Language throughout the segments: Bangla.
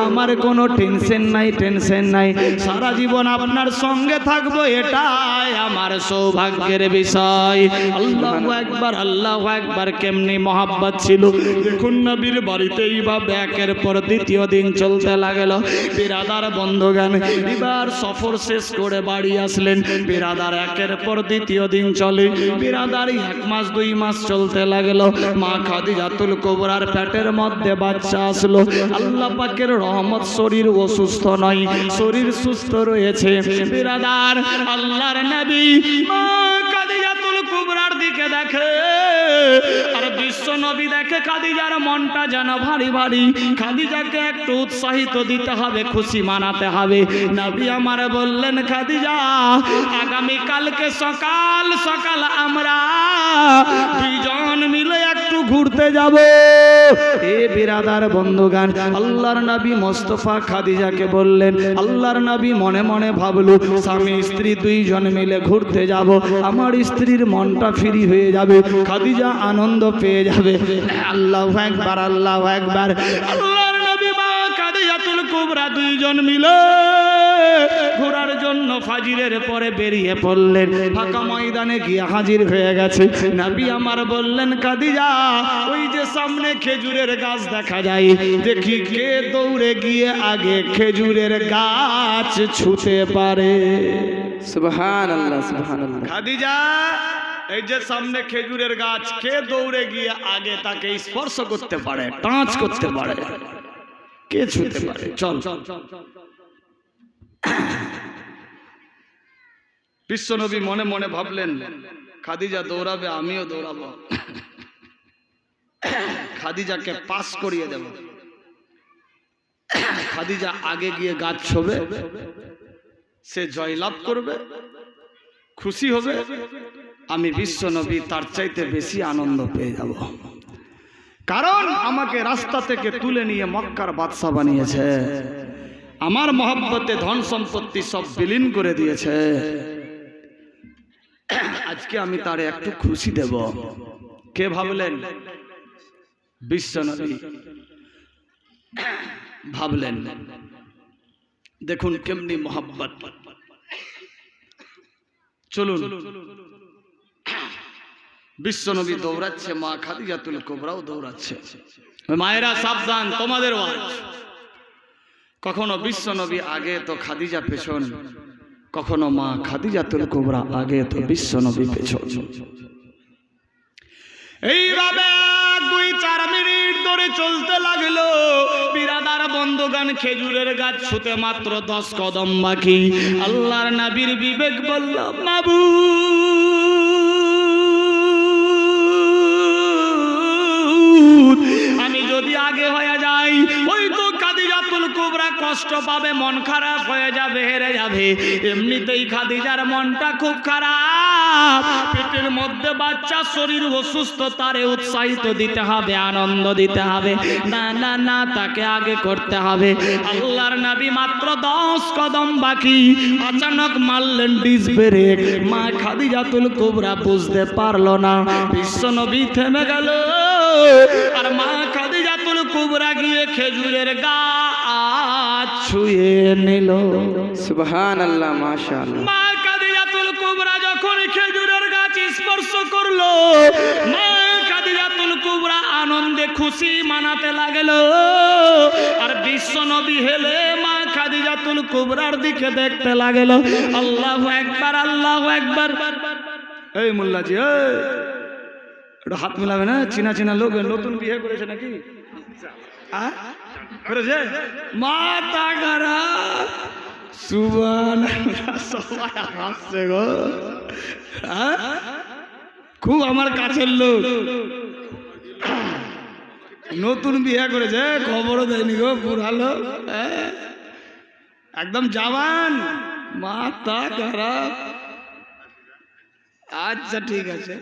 আমার কোনো টেনশন নাই, সারা জীবন আপনার সঙ্গে থাকবো, এটাই আমার সৌভাগ্যের বিষয়। আল্লাহু আকবার, আল্লাহু আকবার। কেমনি মহাব্বত ছিল দেখুন নবীর বাড়িতে। এইভাবে একের পর দ্বিতীয় দিন চলতে লাগলো। বিরাদার বন্ধুগণ, এবার সফর শেষ করে বাড়ি আসলেন বিরাদার। একের পর দ্বিতীয় দিন চলে বিরাদার। 1 মাস 2 মাস চলতে লাগলো। মা খাদিজাতুল কুবরার পেটের মধ্যে বাচ্চা আসলো। আল্লাহ পাকের রহমত, শরীর অসুস্থ নয়, শরীর সুস্থ রয়েছে। বিরাদার, আল্লাহর নবী মা খাদিজাতুল কুবরার দিকে দেখে, আর বিশ্ব নবী দেখে খাদিজার মনটা যেন ভারী ভারী। খাদিজাকে একটু উৎসাহিত দিতে হবে, খুশি মানাতে হবে। নবী আমার বললেন, খাদিজা, আগামী কালকে সকাল সকাল আমরা 2 জন মিলে একটু ঘুরতে যাব। এ বিরাদার বন্ধুগান, আল্লাহর নবী মোস্তফা খাদিজাকে বললেন। আল্লাহর নবী মনে মনে ভাবলো, স্বামী স্ত্রী 2 জন মিলে ঘুরতে যাব, আমার স্ত্রীর মনটা ফ্রি হয়ে যাবে, খাদিজা আনন্দ পেয়ে যাবে। আল্লাহু আকবার, আল্লাহু আকবার। আল্লাহর নবী মা খাদিজাতুল কুবরা 2 জন মিলে ঘোরার জন্য ফাজিরের পরে বেরিয়ে পড়লেন। ফাঁকা ময়দানে গিয়ে হাজির হয়ে গেছে। নবী আমার বললেন, খাদিজা, ওই যে সামনে খেজুরের গাছ দেখা যায়, দেখি কে দৌড়ে গিয়ে আগে খেজুরের গাছ ছুঁতে পারে। সুবহানাল্লাহ, সুবহানাল্লাহ। খাদিজা, এই যে সামনে খেজুরের গাছ, কে দৌড়ে গিয়ে আগে তাকে স্পর্শ করতে পারে, টাচ করতে পারে, কে ছুঁতে পারে? চল। বিশ্বনবী মনে মনে ভাবলেন, খাদিজা দৌড়াবে, আমিও দৌড়াবো, খাদিজাকে পাস করিয়ে দেব। খাদিজা আগে গিয়ে গাছ ছোবে, সে জয়লাভ করবে, খুশি হবে, আমি বিশ্বনবী তার চাইতে বেশি আনন্দ পেয়ে যাব। কারণ আমাকে রাস্তা থেকে তুলে নিয়ে মক্কার বাদশা বানিয়েছে, আমার মহব্বতে ধন সম্পত্তি সব বিলীন করে দিয়েছে। আজকে আমি তারে একটু খুশি দেব। কে ভাবলেন? বিশ্বনবী ভাবলেন। দেখুন কেমনি মহব্বত। চলুন। বিশ্বনবী দৌড়াচ্ছে, মা খাদিজাতুল কুবরাও দৌড়াচ্ছে। মায়েরা সাবধান, তোমাদের ওয়াজ। কখনো বিশ্বনবী আগে তো খাদিজা পেছন, কখনো মা খাদিজাতুল কুবরা আগে তো বিশ্বনবী পেছন। এইভাবে 2-4 মিনিট ধরে চলতে লাগলো। বিরাদার বন্ধুগান, খেজুরের গাছ ছুঁতে মাত্র 10 কদম বাকি। আল্লাহর নবীর বিবেক বলল, মাবুদ, আমি যদি আগে হয়ে যাই, ওই তো খাদিজাতুল কুবরা কষ্ট পাবে, মন খারাপ হয়ে যাবে, হেরে যাবে। এমনিতেই খাদিজার মনটা খুব খারাপ, পেটের মধ্যে বাচ্চা, শরীর অসুস্থ, তারে উৎসাহিত দিতে হবে, আনন্দ দিতে হবে। না না না, তাকে আগে করতে হবে। আল্লাহর নবী মাত্র 10 কদম বাকি, আচানক মারলেন ডিস ব্রেক। মা খাদিজাতুল কুবরা বুঝতে পারলো না, বিশ্বনবী থেমে গেল। আর মা খাদিজাতুল কুবরা গিয়ে খেজুরের গাছ ছুঁয়ে নিল। সুবহানাল্লাহ, মাশাআল্লাহ। মা খাদিজাতুল কুবরা যখন খেজুরের গাছ স্পর্শ করলো, মা খাদিজাতুল কুবরা আনন্দে খুশি মানাতে লাগলো। আর বিশ্বনবী হেলে মা খাদিজাতুল কুবরার দিকে দেখতে লাগলো। আল্লাহু আকবার, আল্লাহু আকবার। এই মোল্লাজি, একটু হাত মিলাবে না? চিনা চিনা লোক, নতুন বিয়ে করেছে নাকি? করেছে? মাথা খারাপ। সুবহানাল্লাহ, সবাই হাসছে গো। খুব আমার কাছের লোক, নতুন বিয়ে করেছে, খবরও দেয়নি গো, পুরালো, একদম জওয়ান, মাথা খারাপ। আচ্ছা ঠিক আছে,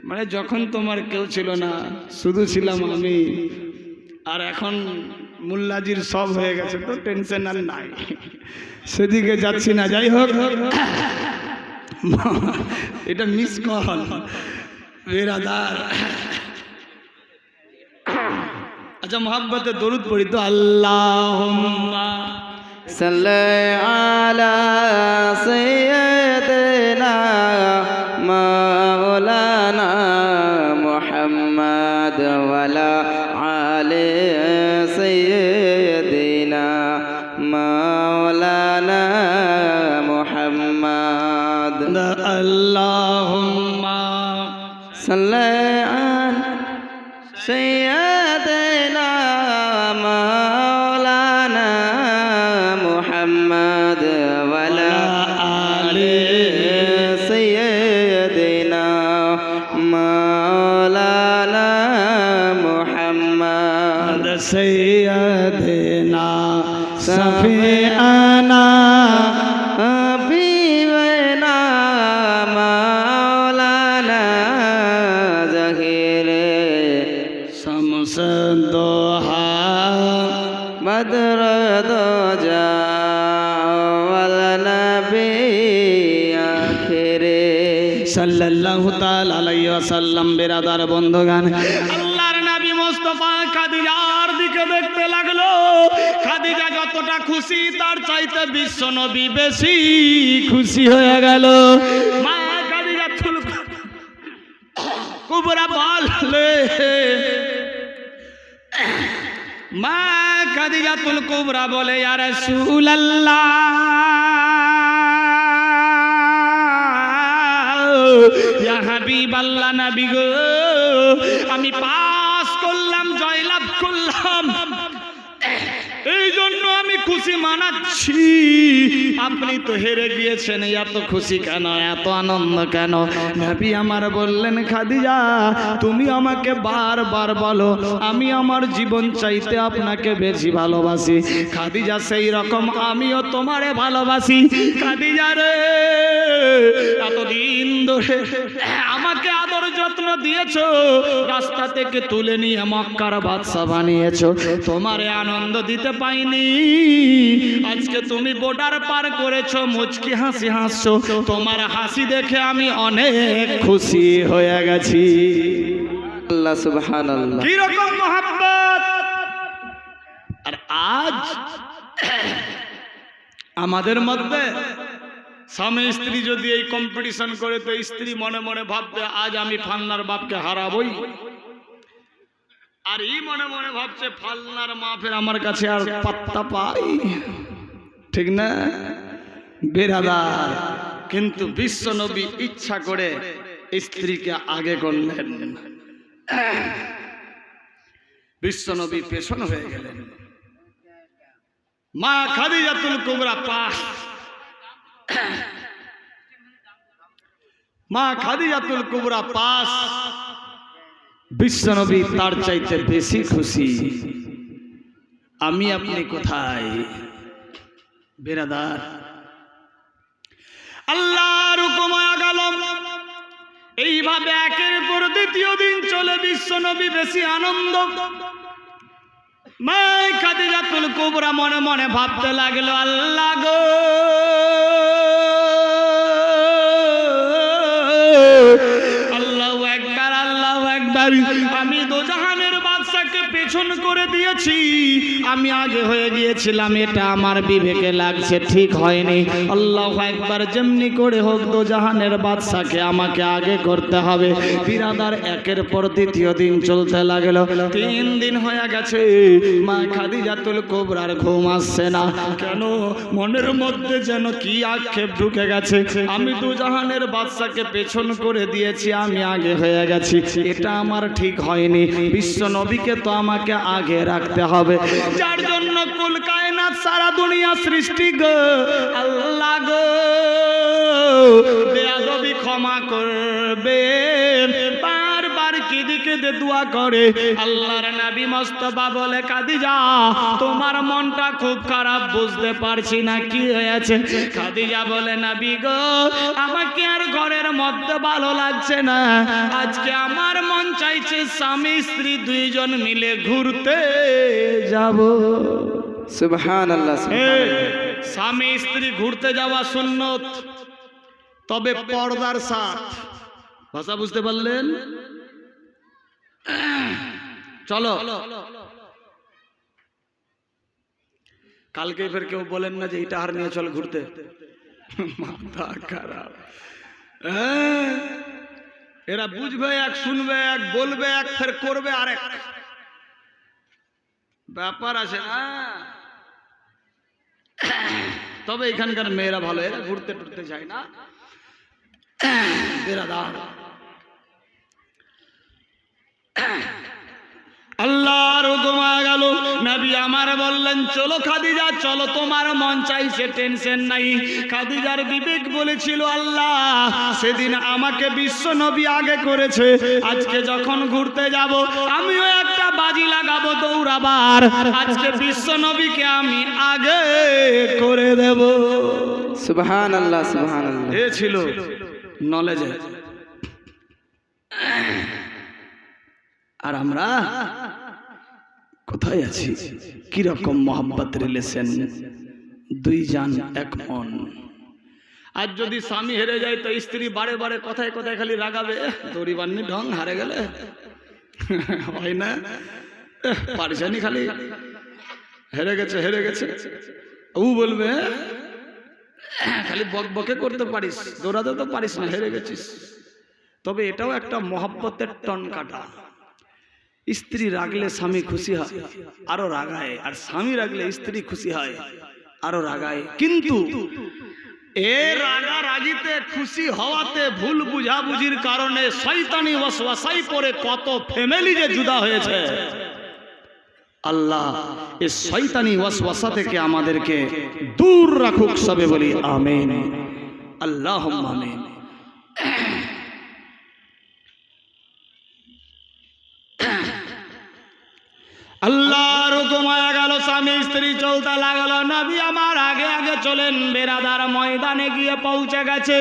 মানে যখন তোমার কেউ ছিল না, শুধু ছিলাম আমি, আর এখন মুল্লাজির সব হয়ে গেছে, তো টেনশন আর নাই, সেদিকে যাচ্ছি না। যাই হোক, এটা মিস কল বিরাদার। আচ্ছা মোহাব্বতে দরুদ পড়ি তো আল্লাহুম্মা সাল্লি আলা সাইয়্যিদিনা মাওলানা মুহাম্মদ ওয়া আলা আলি সাইয়্যিদিনা মাওলানা মুহাম্মদ আল্লাহুম্মা সাল্লি আলা সাইয়্যিদিনা মাওলানা মুহাম্মদ ওয়া আলা আলি সাইয়্যিদিনা মাওলানা মুহাম্মদ سيدنا شفيعنا হাবিবনা মাওলানা জাহিরে شمس الضحى بدر দোজা ওয়াল নবী আখিরে সাল্লাল্লাহু তাআলা আলাইহি ওয়াসাল্লাম। বিরাদার বন্ধুগণ, আল্লাহর নবী মুস্তাফা খাদিজার দিকে দেখতে লাগলো। খাদিজা যতটা খুশি তার চাইতে বিশ্ব নবী বেশি খুশি হয়ে গেল। মা খাদিজা কুবরা বলে, মা খাদিজাতুল কুবরা বলে, ইয়া রাসূলুল্লাহ, ইয়া হাবিবাল্লাহ, নবী গো, আমি পাস করলাম, জয়লাভ করলাম, এই জন্য আমি খুশি মানাচ্ছি। আপনি তো হেরে গিয়েছেন, এত খুশি কেন, এত আনন্দ কেন? নবী আমার বললেন, খাদিজা তুমি আমাকে বারবার বলো আমি আমার জীবন চাইতে আপনাকে বেশি ভালোবাসি। খাদিজা সেই রকম আমিও তোমারে ভালোবাসি। খাদিজা রে, এতদিন ধরে আমাকে আদর যত্ন দিয়েছো, রাস্তা থেকে তুলে নিয়ে মক্কার বাদশা বানিয়েছো, তোমারে আনন্দ দিতে পাইনি। আজকে তুমি বর্ডার পার করেছো, মুচকি হাসি হাসছো, তোমার হাসি দেখে আমি অনেক খুশি হয়ে গেছি। আল্লাহ সুবহানাল্লাহ। কি রকম মহব্বত! আর আজ আমাদের মধ্যে স্বামী স্ত্রী যদি এই কম্পিটিশন করে, তো স্ত্রী মনে মনে ভাববে আজ আমি ফালনার বাপকে হারাবই, আর এই মনে মনে ভাবছে ফালনার মা ফের আমার কাছে আর পাত্তা পাই, ঠিক না বেরাদার? কিন্তু বিশ্ব নবী ইচ্ছা করে স্ত্রীকে আগে করলেন, বিশ্ব নবী পেছন হয়ে গেলেন। মা খাদিজাতুল কুবরা পাস, মা খাদিজাতুল কুবরা পাস, বিশ্বনবী তার চাইতে বেশি খুশি। আমি আপনি কোথায় বেরাদার? আল্লাহর হুকুম হয়ে গেল, এইভাবে একের পর দ্বিতীয় দিন চলে, বিশ্বনবী বেশি আনন্দ। মা খাদিজাতুল কুবরা মনে মনে ভাবতে লাগলো, আল্লাহ গো, আল্লাহু আকবার, আল্লাহু আকবার, আমি দোজাহানের বাদশাকে পেছন করে দিয়েছি, আমি আগে হয়ে গিয়েছিলাম, এটা আমার বিবেকে লাগছে ঠিক হয়নি। আল্লাহু আকবার, যেমনি করে হোক দোজাহানের বাদশাকে আমাকে আগে করতে হবে। বিরাদার, একের পর দ্বিতীয় দিন চলতে লাগলো, 3 দিন হয়ে গেছে। মা খাদিজাতুল কুবরার ঘুম আসছে না। কেন? মনের মধ্যে যেন কি আক্ষেপ ঢুকে গেছে, আমি দোজাহানের বাদশাকে পেছন করে দিয়েছি, আমি আগে হয়ে গেছি, এটা আমার ঠিক হয়নি। বিশ্ব নবীকে তো আমাকে আগে রাখতে হবে, যার জন্য কুল কায়নাত সারা দুনিয়া সৃষ্টি গো, আল্লাহ গো বেয়াদবি ক্ষমা করবে। বারবার কেঁদে কেঁদে দোয়া করে। আল্লাহর নবী মুস্তাফা বলে, খাদিজা তোমার মনটা খুব খারাপ, বুঝতে পারছি না কি হয়েছে। খাদিজা বলে, নবী গো, আমাকে আর ঘরের মধ্যে ভালো লাগছে না, আজকে আমার মন চাইছে স্বামী স্ত্রী দুইজন মিলে ঘুরতে যাব। সুবহানাল্লাহ, সুবহানাল্লাহ। স্বামী স্ত্রী ঘুরতে যাওয়া সুন্নত, তবে পর্দার সাথ। ভাষা বুঝতে পারলেন? চলো কালকে ফের কেউ বলেন না যে এটা আর নিয়ে চল ঘুরতে, মাথা খারাপ। হ্যাঁ, এরা বুঝবে এক, শুনবে এক, বলবে এক, ফের করবে আরেক, ব্যাপার আছে না। তবে এখানকার মেয়েরা ভালো, এরা ঘুরতে টুরতে যায় না। বেরাদার, আল্লাহর হুকুম গেল, নবী আমার বললেন চলো খাদিজা চলো, তোমার মন চাইছে, টেনশন নাই। খাদিজার বিবেক বলেছিল আল্লাহ সেদিন আমাকে বিশ্ব নবী আগে করেছে, আজকে যখন ঘুরতে যাব আমিও একটা বাজি লাগাবো দৌড়াবার, আজকে বিশ্ব নবীকে আমি আগে করে দেব। সুবহানাল্লাহ সুবহানাল্লাহ। এ ছিল নলেজে। আর আমরা কোথায় আছি, কিরকম মোহাব্বত রিলেশন, দুই জান এক মন। আজ যদি স্বামী হেরে যায় তো স্ত্রী বারে বারে কথায় কথায় খালি রাগাবে, দড়ি বান্নি ঢং হারে গেলে হয় না, পারিসানি খালি হেরে গেছে হেরে গেছে, ও বলবে খালি বক বকে করতে পারিস, দৌড়াতে তো পারিস না, হেরে গেছিস। তবে এটাও একটা মহব্বতের টন কাটা। স্ত্রী রাগলে স্বামী খুশি হয়, আরো রাগায়, আর স্বামী রাগলে স্ত্রী খুশি হয়, আরো রাগায়। কিন্তু এ রাগারাগিতে খুশি হওয়াতে ভুল বুঝাবুঝির কারণে শয়তানি ওয়াসওয়াসায় পড়ে কত ফ্যামিলি যে জুদা হয়েছে। আল্লাহ এই শয়তানি ওয়াসওয়াসা থেকে আমাদেরকে দূর রাখুক, সবে বলি আমিন, আল্লাহুম্মা আমিন। আল্লাহর হুকুম হয়ে গেল, স্বামী স্ত্রী চলতে লাগলো, নবী আমার আগে আগে চলেন। বেরাদার ময়দানে গিয়ে পৌঁছে গেছে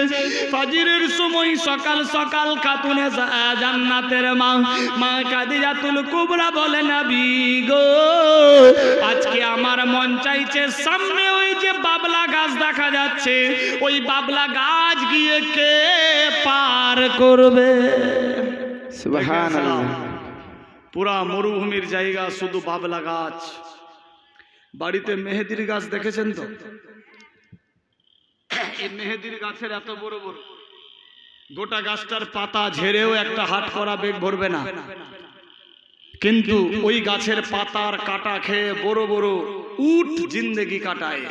ফজরের সময়, সকাল সকাল খাতুনে জান্নাতের মা মা খাদিজাতুল কুবরা বলে নবী গো আজকে আমার মন চাইছে সামনে ওই যে বাবলা গাছ দেখা যাচ্ছে, ওই বাবলা গাছ গিয়ে কে পার করবে। সুবহানাল্লাহ। পুরা মরুভূমির জায়গা, শুধু বাবলা গাছ। বাড়িতে মেহেদির গাছ দেখেছেন তো? এই মেহেদির গাছের এত বড় বড়, গোটা গাছটার পাতা ঝেড়েও একটা হাট করা বেগ ভরবে না, কিন্তু ওই গাছের পাতার কাটা খেয়ে বড় বড় উট জিন্দেগি কাটায়।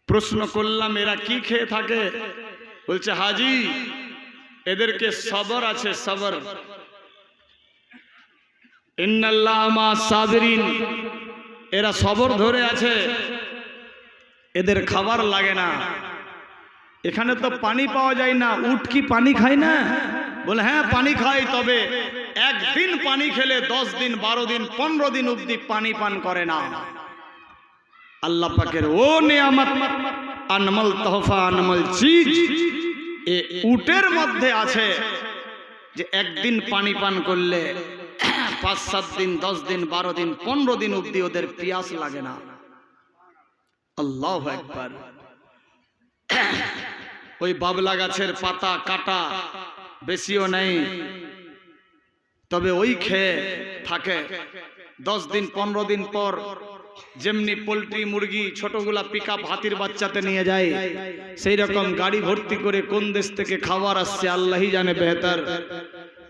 প্রশ্ন করলাম এরা কি খেয়ে থাকে? বলছে হাজি এদেরকে সবর আছে, সবর। ইন্নাল্লাহ মা সাবিরিন, এরা সবর ধরে আছে, এদের খাবার লাগে না। এখানে তো পানি পাওয়া যায় না, উট কি পানি খায় না? বলে হ্যাঁ পানি খায়, তবে একদিন পানি খেলে 10 দিন 12 দিন 15 দিন অবধি পানি পান করে না। আল্লাহ পাকের ও নিয়ামত, আনমল তোহফা, আনমল চিজ এ উটের মধ্যে আছে যে একদিন পানি পান করলে 5-7 দিন 10 দিন 12 দিন 15 দিন অবধি ওদের পিয়াস লাগে না। আল্লাহু আকবার। ওই বাবলা গাছের পাতা কাটা বেশিও নেই, তবে ওই খেয়ে থাকে। 10 দিন 15 দিন পর যেমনি পোল্ট্রি মুরগি ছোটগুলা পিকআপ হাতির বাচ্চাতে নিয়ে যায়, সেই রকম গাড়ি ভর্তি করে কোন দেশ থেকে খাবার আসছে আল্লাহই জানে বেহতর,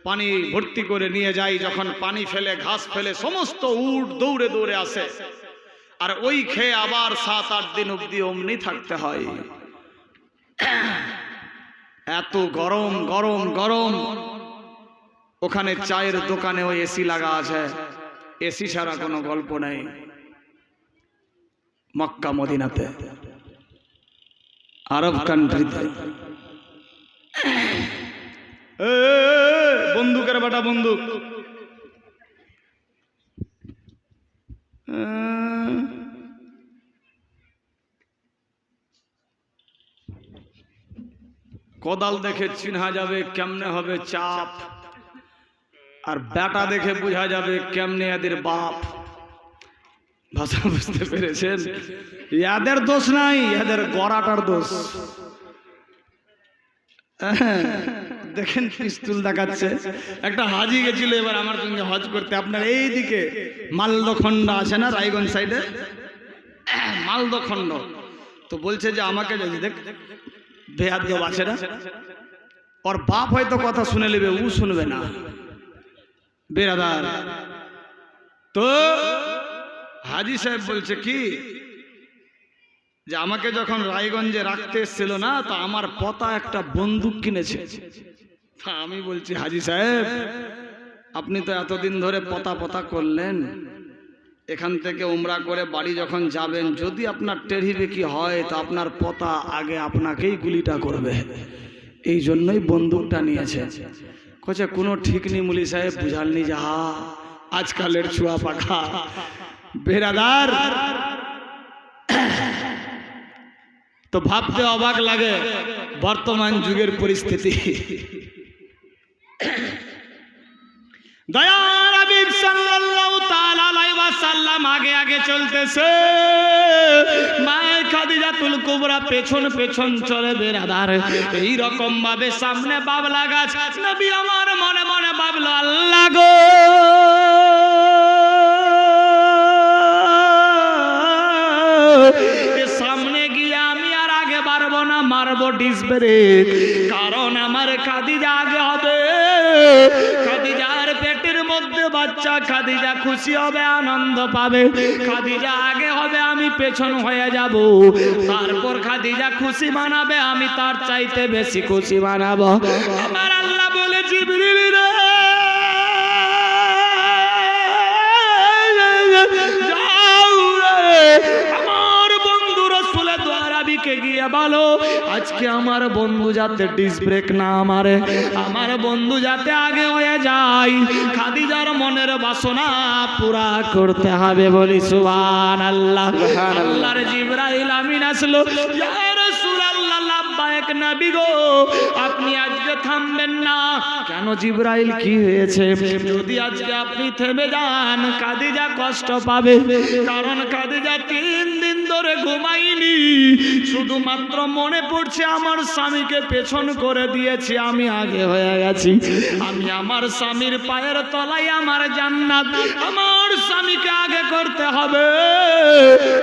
পানি ভর্তি করে নিয়ে যায়। যখন পানি ফেলে ঘাস ফেলে সমস্ত উট দৌড়ে দৌড়ে আসে, আর ওই খেয়ে আবার 7-8 দিন অবধি অমনি থাকতে হয়। এত গরম গরম গরম। ওখানে চায়ের দোকানে ওই এসি লাগা আছে, এসি ছাড়া কোনো গল্প নেই। মক্কা মদিনাতে, আরব কান্ট্রিতে বন্দুকের বাটা বন্দুক। কোদাল দেখে চিনা যাবে কেমনে হবে চাপ, আর বেটা দেখে বোঝা যাবে কেমনে এদের বাপ। ভাষা বুঝতে পেরেছেন? এদের দোষ নাই, এদের গড়াটার দোষ। দেখেন পিস্তুল দেখাচ্ছে। একটা হাজি গেছিল এবার আমার সঙ্গে হজ করতে, আপনার এইদিকে মালদখন্ডা আছে না রায়গঞ্জ সাইডে, মালদখণ্ড। তো বলছে যে আমাকে যদি দেখ বেয়াদব আছে না, ওর বাপ হয়তো কথা শুনে নেবে, ও শুনবে না বেরাদার। তো হাজি সাহেব বলছে কি যে আমাকে যখন রায়গঞ্জে রাখতে এসেছিল না, তো আমার পতা একটা বন্দুক কিনেছে। তা আমি বলছি হাজি সাহেব আপনি তো এতদিন ধরে পতা পতা করলেন, এখান থেকে উমরা করে বাড়ি যখন যাবেন যদি আপনার টেরি বেকি হয় তো আপনার পতা আগে আপনাকেই গুলিটা করবে, এই জন্যই বন্দুকটা নিয়েছে। কোচে কোনো ঠিক নেই মুলি সাহেব, বুঝালনি যাহা আজকালের ছুয়া পাখা বেরাদার। তো ভাবতে অবাক লাগে বর্তমান যুগের পরিস্থিতি। দয়ার হাবিব সাল্লাল্লাহু তাআলা আলাইহি ওয়াসাল্লাম আগে আগে চলতেছে, মায়ে খাদিজাতুল কুবরা পেছন পেছন চলে বেরাদার। এই রকম ভাবে সামনে বাবলা গাছ, নবী আমার মনে মনে ভাবলো আল্লাহ গো সামনে গিয়ে আমি আর আগে পারবো না, মারবো ডিসব্রে, কারণ আমার খাদিজা আগে হবে। খাদিজার পেটের মধ্যে বাচ্চা, খাদিজা খুশি হবে, আনন্দ পাবে। খাদিজা আগে হবে, আমি পেছন হয়ে যাব। তারপর খাদিজা খুশি মানাবে, আমি তার চাইতে বেশি খুশি মানাবো। আমার আল্লাহ বলে জিবরিল রে যাও রে, আমার বন্ধু রাসূল দোয়ারাবিকে গিয়ে বলো আজকে আমার বন্ধু যাতে ডিস ব্রেক না মারে, আমার বন্ধু যাতে আগে হয়ে যায়। খাদিজার মনের বাসনা পুরা করতে হবে, বলি সুবহানাল্লাহ। আল্লাহর জিবরাইল আমিন আসলো, ইয়া রাসূলুল্লাহ লাব্বাইক নবী গো আপনি আজকে থামবেন না কেন? জিবরাইল কি হয়েছে? যদি আজকে আপনি থেমে যান খাদিজা কষ্ট পাবে, কারণ খাদিজা 3 দিন ধরে ঘুমাইনি, শুধুমাত্র মনে পড়ছে আমার স্বামীকে পেছন করে দিয়েছি, আমি আগে হয়ে গেছি। আমি আমার স্বামীর পায়ের তলায় আমার জান্নাত, আমার স্বামীকে আগে করতে হবে।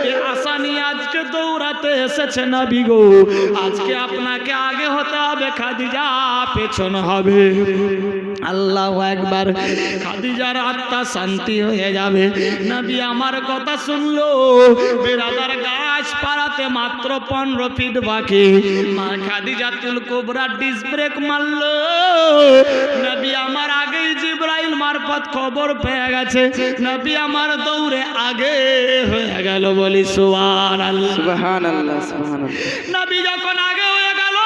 এই আশা নিয়ে আজকে দৌড়াতে এসেছে নবী গো, আজকে আপনাকে আগে হতে হবে, খাদিজা পেছন হবে। আল্লাহু আকবার। খাদিজার আত্মা শান্তি হয়ে যাবে। নবী আমার কথা শুনলো। বেরাদার গাছ পাড়াতে মাত্র 15 ফিট বাকি, মা খাদিজাতুল কুবরা ডিস ব্রেক মারলো। নবী আমার আগেই জিবরাইল মারফত খবর পেয়ে গেছে, নবী আমার দৌড়ে আগে হয়ে গেল, বলি সুবহানাল্লাহ সুবহানাল্লাহ সুবহানাল্লাহ। নবী যখন আগে হয়ে গেল,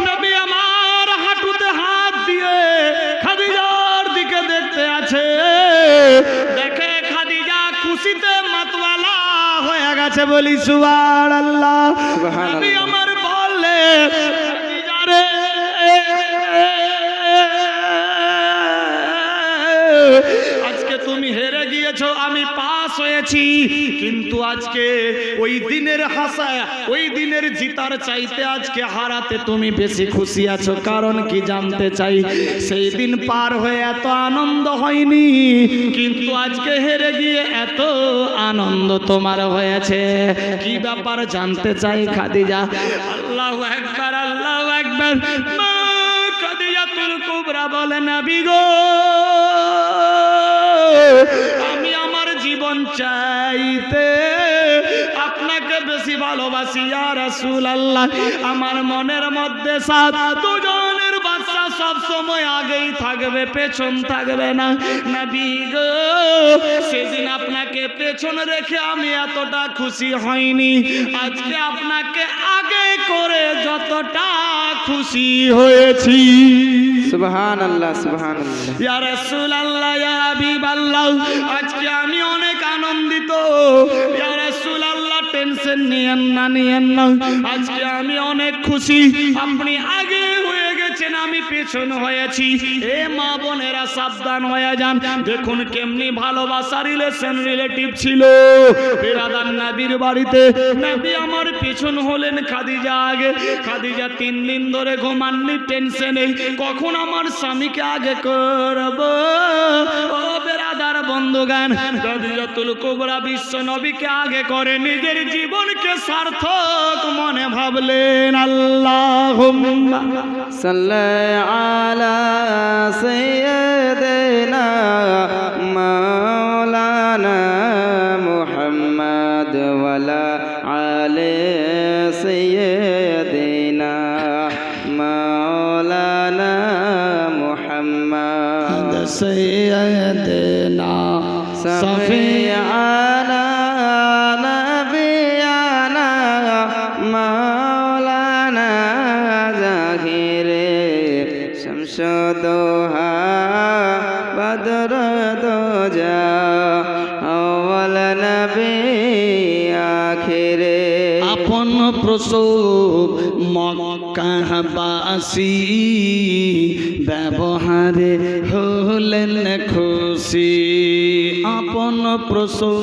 নবী আমার হাঁটুতে হাত দিয়ে খাদিজার দিকে দেখতে আছে, দেখে খাদিজা খুশিতে মাতওয়ালা হয়ে গেছে, বলি সুবহানাল্লাহ। নবী আমার বললে খাদিজা রে আজকে তুমি হেরে গিয়েছো, আমি পাস হয়েছি, কিন্তু আজকে ওই দিনের হাসা, ওই দিনের জিতার চাইতে আজকে হারাতে তুমি বেশি খুশি আছো। কারণ কি জানতে চাই? সেই দিন পার হয়ে এত আনন্দ হয়নি, কিন্তু আজকে হেরে গিয়ে এত আনন্দ তোমার হয়েছে। কি ব্যাপার জানতে চাই খাদিজা? আল্লাহু আকবার, আল্লাহু আকবার। মা খাদিজাতুল কুবরা বলে নবী গো আমি আমার জীবন চাইতে আপনাকে বেশি ভালোবাসি ইয়া রাসূলুল্লাহ। আমার মনের মধ্যে সাত দুজনের বাচ্চা সব সময় আগেই থাকবে, পেছন থাকবে না। নবী গো সেদিন আপনাকে পেছন রেখে আমি এতটা খুশি হইনি, আজকে আপনাকে আগে করে যতটা খুশি হয়েছি। সুবহানাল্লাহ সুবহানাল্লাহ। ইয়া রাসূলুল্লাহ ইয়া হাবিবাল্লাহ আজকে আমি অনেক আনন্দিত। ইয়া রাসূলুল্লাহ টেনশন নিয়েন না, নিয়েন না, আজকে আমি অনেক খুশি। আপনি আগে হয়ে গেছেন, আমি পেছন হয়েছি। এ মা বোনেরা সাবধান হয়ে যান। দেখুন কেমনি ভালোবাসা রিলেটিভ ছিল বেরাদার নবীর বাড়িতে। নবী আমার পেছন হলেন, খাদিজা আগে। খাদিজা 3 দিন ধরে ঘুমাননি টেনশনে, কখন আমার স্বামীকে আগে করব। ও বেরাদার বন্ধুগান খাদিজাতুল কুবরা বিশ্ব নবীকে আগে করে নিজের জীবনকে সার্থক মনে ভাবলেন। আল্লাহুম্মা সাল্লি আলা সাইয়্যিদিনা মাওলানা মুহাম্মদ ওয়ালা আলি সাইয়্যিদিনা মাওলানা মুহাম্মদ সাইয়্যিদিনা সফিয়ানা নবিয়ানা মাওলানা জাহিরে শামসুদোহা বদর দোজা আউয়াল নবী আখিরে আপন প্রসব মক্কাবাসী ব্যবহারে হলেন খুশি। আপন প্রসব